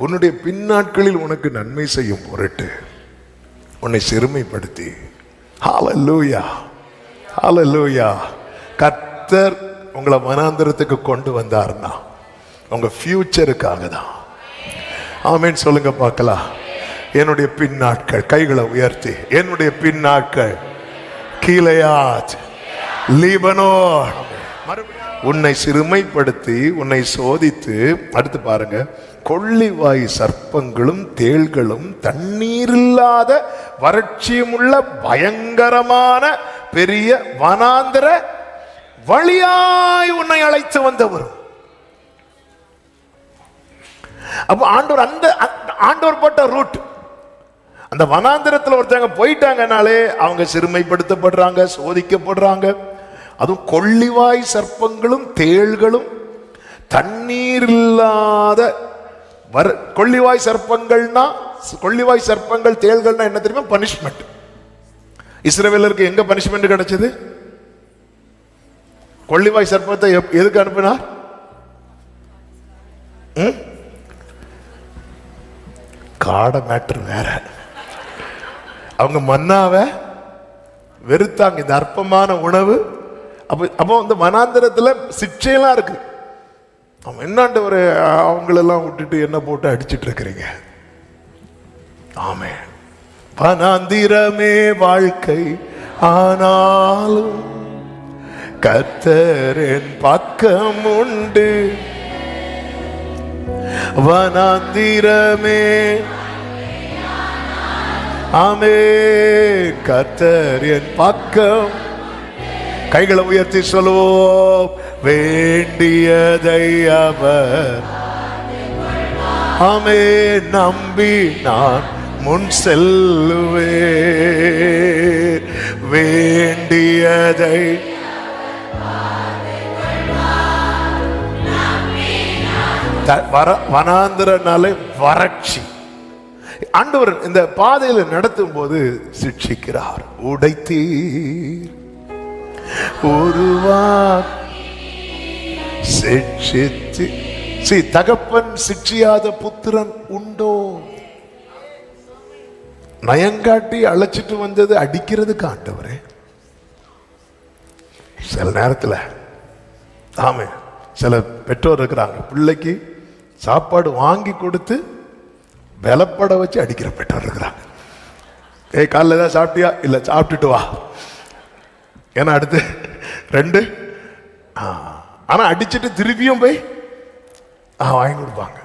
உன்னுடைய பின்னாட்களில் உனக்கு நன்மை செய்யும் பொருட்டு உன்னை சிறுமைப்படுத்தி. ஹல்லேலூயா, ஹல்லேலூயா. கர்த்தர் உங்களை வனாந்திரத்துக்கு கொண்டு வந்தார்னா உங்க ஃபியூச்சருக்காக தான். ஆமென் சொல்லுங்க பார்க்கலாம். என்னுடைய பின்னாட்கள், கைகளை உயர்த்தி, என்னுடைய பின்னாட்கள் கீலேயாத், லீபனோன். உன்னை சிறுமைப்படுத்தி உன்னை சோதித்து, அடுத்து பாருங்க, கொள்ளிவாய் சர்ப்பங்களும் தேள்களும் தண்ணீரில்லாத வறட்சியுமுள்ள பயங்கரமான பெரிய வனாந்திர வழியாய் உன்னை அழைத்து வந்தவர். அப்ப ஆண்டவர் அந்த ஆண்டவர் போட்ட ரூட். அந்த வனாந்திரத்தில் ஒருத்தங்க போயிட்டாங்கனாலே அவங்க சிறுமைப்படுத்தப்படுறாங்க, சோதிக்கப்படுறாங்க. அதுவும் கொள்ளிவாய் சர்ப்பங்களும் தேள்களும் தண்ணீர் இல்லாத கொள்ளிவாய் சர்ப்பங்கள்னா, கொள்ளிவாய் சர்ப்பங்கள் தேள்கள்னா என்ன தெரியுமா? பனிஷ்மெண்ட். இஸ்ரவேலருக்கு எங்க பனிஷ்மெண்ட் கிடைச்சது? கொள்ளிவாய் சர்ப்பத்தை எதுக்கு அனுப்பினார்? காடை மேட்டர் வேற. அவங்க மன்னாவை வெறுத்தாங்க, இந்த அற்பமான உணவு. அப்போ இந்த வனாந்திரத்தில் சிக்ஷையெல்லாம் இருக்கு. அவன் என்னாண்டு ஒரு அவங்களெல்லாம் விட்டுட்டு என்ன போட்டு அடிச்சிட்டு இருக்கிறீங்க? ஆமே, வனாந்திரமே வாழ்க்கை ஆனாலும் கர்த்தரின் பக்கம் உண்டு. வனாந்திரமே ஆமே, கர்த்தரின் பக்கம். கைகளை உயர்த்தி சொல்லுவோம், வேண்டியதை அவர் ஆமே நம்பி நான் முன் செல்லுவே. வேண்டியதை வனாந்திரனாலே வறட்சி. ஆண்டவர் இந்த பாதையில நடத்தும் போது சிக்ஷிக்கிறார். உடைத்தீர் ஒருவா சிக்ஷித்து. தகப்பன் சிக்ஷியாத புத்திரன் உண்டோ? நயங்காட்டி அழைச்சிட்டு வந்தது அடிக்கிறதுக்கு ஆண்டவரே. சில நேரத்தில் ஆமே, சில பெற்றோர் இருக்கிறாங்க, பிள்ளைக்கு சாப்பாடு வாங்கி கொடுத்து விலப்பட வச்சு அடிக்கிற பெற்றோர் இருக்கிறாங்க. காலைல ஏதாவது சாப்பிட்டியா? இல்லை, சாப்பிட்டுட்டு வா, ஏன்னா அடுத்து 2. ஆனா அடிச்சுட்டு திருப்பியும் போய் வாங்கி கொடுப்பாங்க.